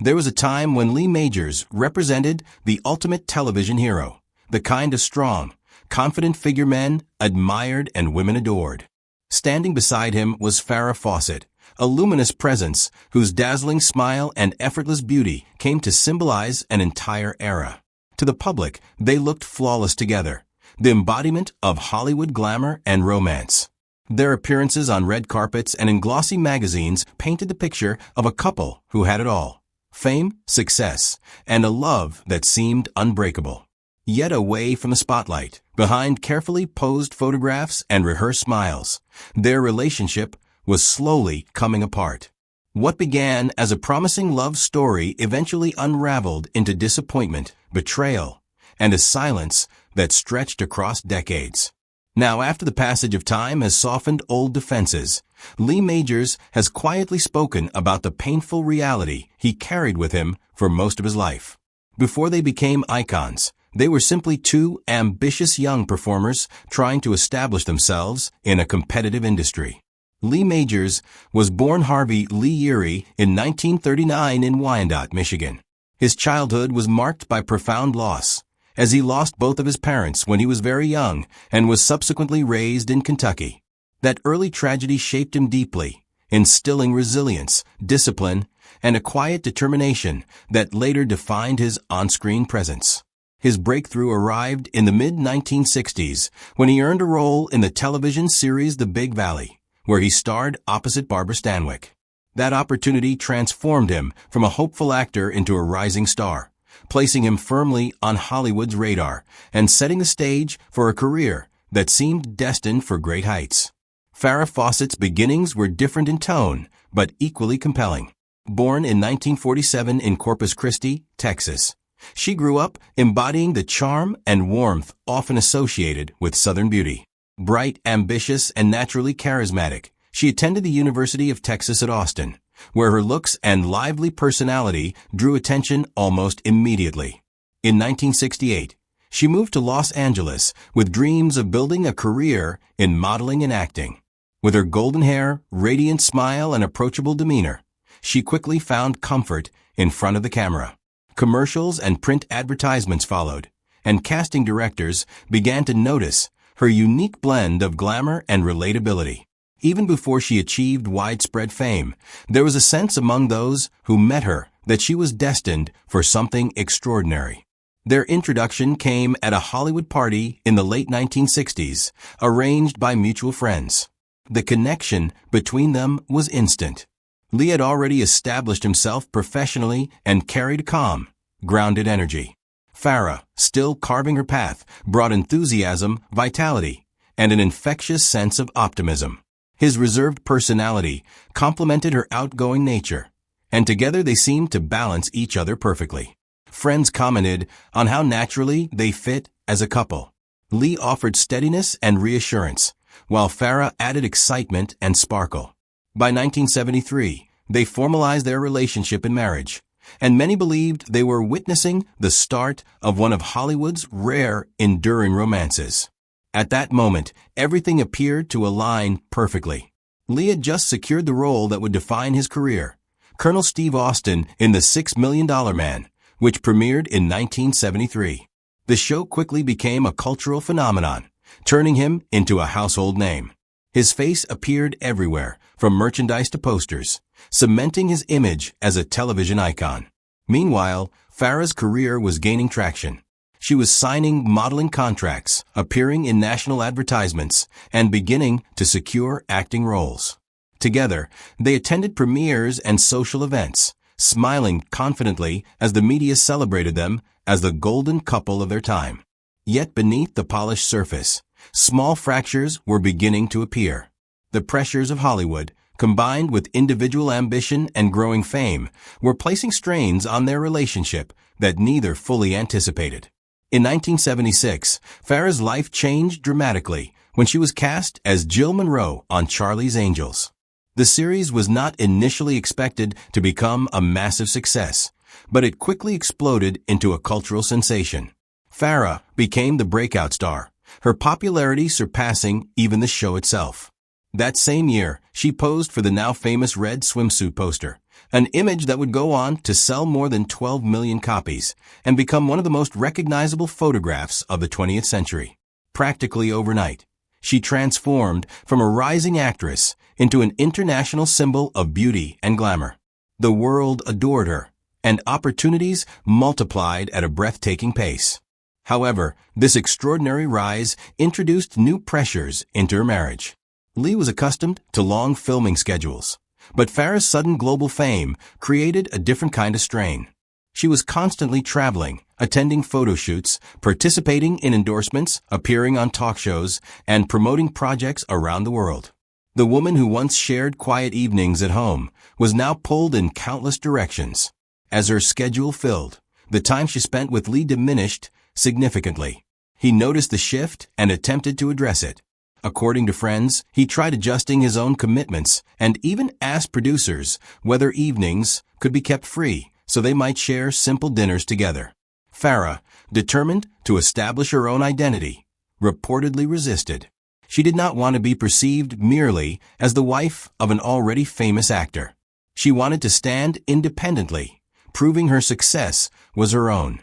There was a time when Lee Majors represented the ultimate television hero, the kind of strong, confident figure men admired and women adored. Standing beside him was Farrah Fawcett, a luminous presence whose dazzling smile and effortless beauty came to symbolize an entire era. To the public, they looked flawless together, the embodiment of Hollywood glamour and romance. Their appearances on red carpets and in glossy magazines painted the picture of a couple who had it all: fame, success, and a love that seemed unbreakable. Yet away from the spotlight, behind carefully posed photographs and rehearsed smiles, their relationship was slowly coming apart. What began as a promising love story eventually unraveled into disappointment, betrayal, and a silence that stretched across decades. Now, after the passage of time has softened old defenses, Lee Majors has quietly spoken about the painful reality he carried with him for most of his life. Before they became icons, they were simply two ambitious young performers trying to establish themselves in a competitive industry. Lee Majors was born Harvey Lee Urey in 1939 in Wyandotte, Michigan. His childhood was marked by profound loss, as he lost both of his parents when he was very young and was subsequently raised in Kentucky. That early tragedy shaped him deeply, instilling resilience, discipline, and a quiet determination that later defined his on-screen presence. His breakthrough arrived in the mid-1960s when he earned a role in the television series The Big Valley, where he starred opposite Barbara Stanwyck. That opportunity transformed him from a hopeful actor into a rising star, placing him firmly on Hollywood's radar and setting the stage for a career that seemed destined for great heights. Farrah Fawcett's beginnings were different in tone, but equally compelling. Born in 1947 in Corpus Christi, Texas, she grew up embodying the charm and warmth often associated with Southern beauty. Bright, ambitious, and naturally charismatic, she attended the University of Texas at Austin, where her looks and lively personality drew attention almost immediately. In 1968, she moved to Los Angeles with dreams of building a career in modeling and acting. With her golden hair, radiant smile, and approachable demeanor, she quickly found comfort in front of the camera. Commercials and print advertisements followed, and casting directors began to notice her unique blend of glamour and relatability. Even before she achieved widespread fame, there was a sense among those who met her that she was destined for something extraordinary. Their introduction came at a Hollywood party in the late 1960s, arranged by mutual friends. The connection between them was instant. Lee had already established himself professionally and carried a calm, grounded energy. Farrah, still carving her path, brought enthusiasm, vitality, and an infectious sense of optimism. His reserved personality complemented her outgoing nature, and together they seemed to balance each other perfectly. Friends commented on how naturally they fit as a couple. Lee offered steadiness and reassurance, while Farrah added excitement and sparkle. By 1973, they formalized their relationship in marriage, and many believed they were witnessing the start of one of Hollywood's rare, enduring romances. At that moment, everything appeared to align perfectly. Lee had just secured the role that would define his career, Colonel Steve Austin in The $6 Million Man, which premiered in 1973. The show quickly became a cultural phenomenon, turning him into a household name. His face appeared everywhere, from merchandise to posters, cementing his image as a television icon. Meanwhile, Farrah's career was gaining traction. She was signing modeling contracts, appearing in national advertisements, and beginning to secure acting roles. Together, they attended premieres and social events, smiling confidently as the media celebrated them as the golden couple of their time. Yet beneath the polished surface, small fractures were beginning to appear. The pressures of Hollywood, combined with individual ambition and growing fame, were placing strains on their relationship that neither fully anticipated. In 1976, Farrah's life changed dramatically when she was cast as Jill Monroe on Charlie's Angels. The series was not initially expected to become a massive success, but it quickly exploded into a cultural sensation. Farrah became the breakout star, her popularity surpassing even the show itself. That same year, she posed for the now famous red swimsuit poster, an image that would go on to sell more than 12 million copies and become one of the most recognizable photographs of the 20th century. Practically overnight, she transformed from a rising actress into an international symbol of beauty and glamour. The world adored her, and opportunities multiplied at a breathtaking pace. However, this extraordinary rise introduced new pressures into her marriage. Lee was accustomed to long filming schedules, but Farrah's sudden global fame created a different kind of strain. She was constantly traveling, attending photo shoots, participating in endorsements, appearing on talk shows, and promoting projects around the world. The woman who once shared quiet evenings at home was now pulled in countless directions. As her schedule filled, the time she spent with Lee diminished significantly. He noticed the shift and attempted to address it. According to friends, he tried adjusting his own commitments and even asked producers whether evenings could be kept free so they might share simple dinners together. Farrah, determined to establish her own identity, reportedly resisted. She did not want to be perceived merely as the wife of an already famous actor. She wanted to stand independently, proving her success was her own.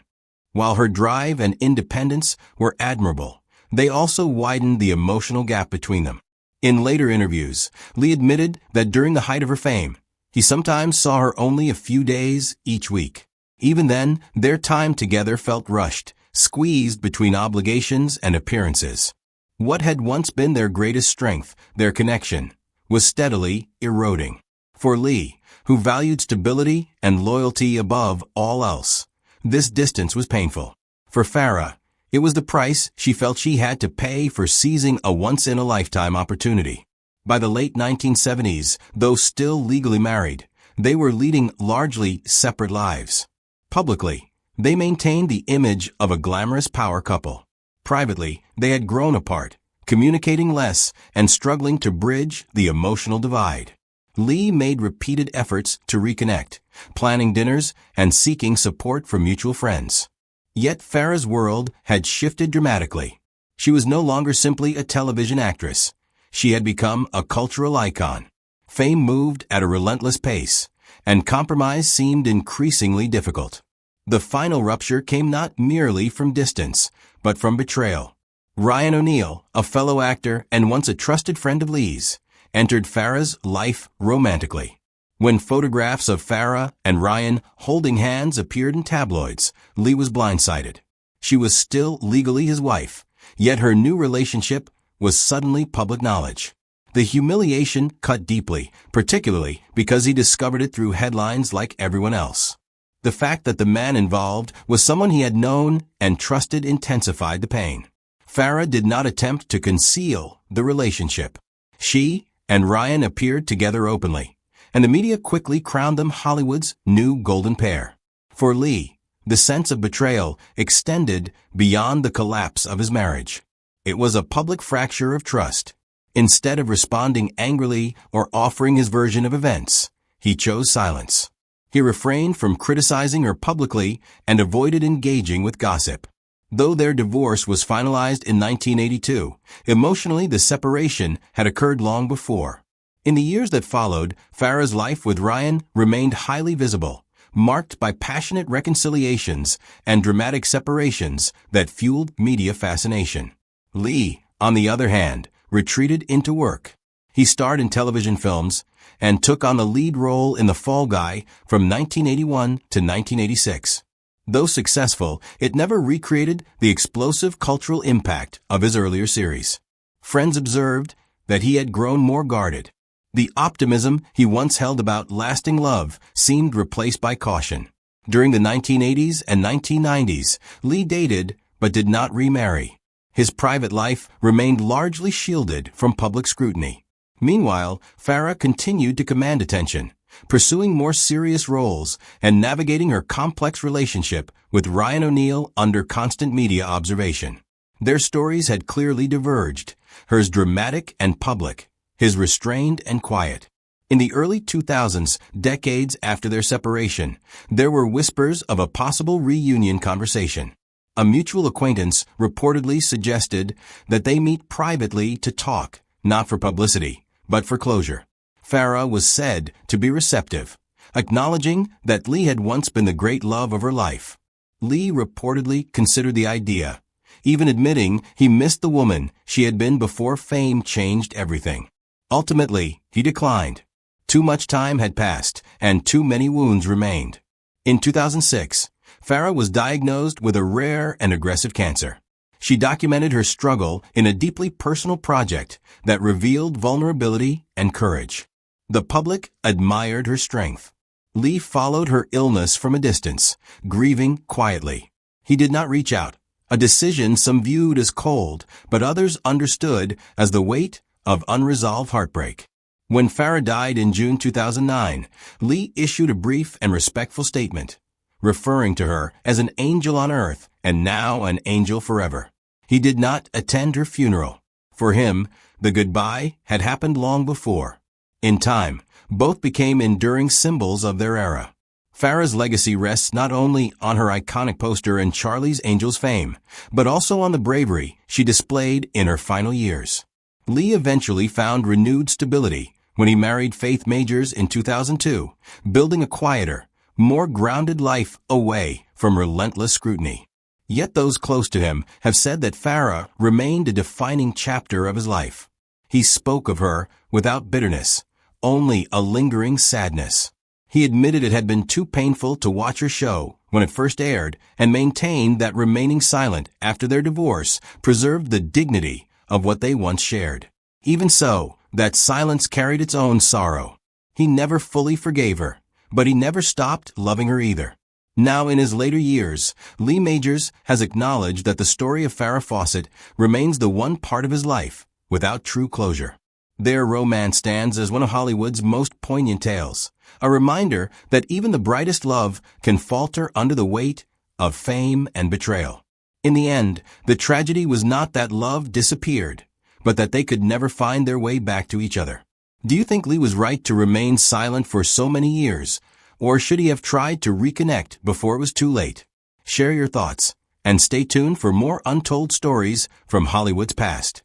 While her drive and independence were admirable, they also widened the emotional gap between them. In later interviews, Lee admitted that during the height of her fame, he sometimes saw her only a few days each week. Even then, their time together felt rushed, squeezed between obligations and appearances. What had once been their greatest strength, their connection, was steadily eroding. For Lee, who valued stability and loyalty above all else, this distance was painful. For Farrah, it was the price she felt she had to pay for seizing a once-in-a-lifetime opportunity. By the late 1970s, though still legally married, they were leading largely separate lives. Publicly, they maintained the image of a glamorous power couple. Privately, they had grown apart, communicating less and struggling to bridge the emotional divide. Lee made repeated efforts to reconnect, planning dinners and seeking support from mutual friends. Yet Farrah's world had shifted dramatically. She was no longer simply a television actress. She had become a cultural icon. Fame moved at a relentless pace, and compromise seemed increasingly difficult. The final rupture came not merely from distance, but from betrayal. Ryan O'Neal, a fellow actor and once a trusted friend of Lee's, entered Farrah's life romantically. When photographs of Farrah and Ryan holding hands appeared in tabloids, Lee was blindsided. She was still legally his wife, yet her new relationship was suddenly public knowledge. The humiliation cut deeply, particularly because he discovered it through headlines like everyone else. The fact that the man involved was someone he had known and trusted intensified the pain. Farrah did not attempt to conceal the relationship. She and Ryan appeared together openly, and the media quickly crowned them Hollywood's new golden pair. For Lee, the sense of betrayal extended beyond the collapse of his marriage. It was a public fracture of trust. Instead of responding angrily or offering his version of events, he chose silence. He refrained from criticizing her publicly and avoided engaging with gossip. Though their divorce was finalized in 1982, emotionally the separation had occurred long before. In the years that followed, Farrah's life with Ryan remained highly visible, marked by passionate reconciliations and dramatic separations that fueled media fascination. Lee, on the other hand, retreated into work. He starred in television films and took on the lead role in The Fall Guy from 1981 to 1986. Though successful, it never recreated the explosive cultural impact of his earlier series. Friends observed that he had grown more guarded. The optimism he once held about lasting love seemed replaced by caution. During the 1980s and 1990s, Lee dated but did not remarry. His private life remained largely shielded from public scrutiny. Meanwhile, Farrah continued to command attention, pursuing more serious roles and navigating her complex relationship with Ryan O'Neal under constant media observation. Their stories had clearly diverged, hers dramatic and public, his restrained and quiet. In the early 2000s, decades after their separation, there were whispers of a possible reunion conversation. A mutual acquaintance reportedly suggested that they meet privately to talk, not for publicity, but for closure. Farrah was said to be receptive, acknowledging that Lee had once been the great love of her life. Lee reportedly considered the idea, even admitting he missed the woman she had been before fame changed everything. Ultimately, he declined. Too much time had passed, and too many wounds remained. In 2006, Farrah was diagnosed with a rare and aggressive cancer. She documented her struggle in a deeply personal project that revealed vulnerability and courage. The public admired her strength. Lee followed her illness from a distance, grieving quietly. He did not reach out, a decision some viewed as cold, but others understood as the weight of unresolved heartbreak. When Farrah died in June 2009, Lee issued a brief and respectful statement, referring to her as an angel on earth and now an angel forever. He did not attend her funeral. For him, the goodbye had happened long before. In time, both became enduring symbols of their era. Farrah's legacy rests not only on her iconic poster and Charlie's Angels fame, but also on the bravery she displayed in her final years. Lee eventually found renewed stability when he married Faith Majors in 2002, building a quieter, more grounded life away from relentless scrutiny. Yet those close to him have said that Farrah remained a defining chapter of his life. He spoke of her without bitterness, only a lingering sadness. He admitted it had been too painful to watch her show when it first aired and maintained that remaining silent after their divorce preserved the dignity of what they once shared. Even so, that silence carried its own sorrow. He never fully forgave her, but he never stopped loving her either. Now in his later years, Lee Majors has acknowledged that the story of Farrah Fawcett remains the one part of his life without true closure. Their romance stands as one of Hollywood's most poignant tales, a reminder that even the brightest love can falter under the weight of fame and betrayal. In the end, the tragedy was not that love disappeared, but that they could never find their way back to each other. Do you think Lee was right to remain silent for so many years, or should he have tried to reconnect before it was too late? Share your thoughts, and stay tuned for more untold stories from Hollywood's past.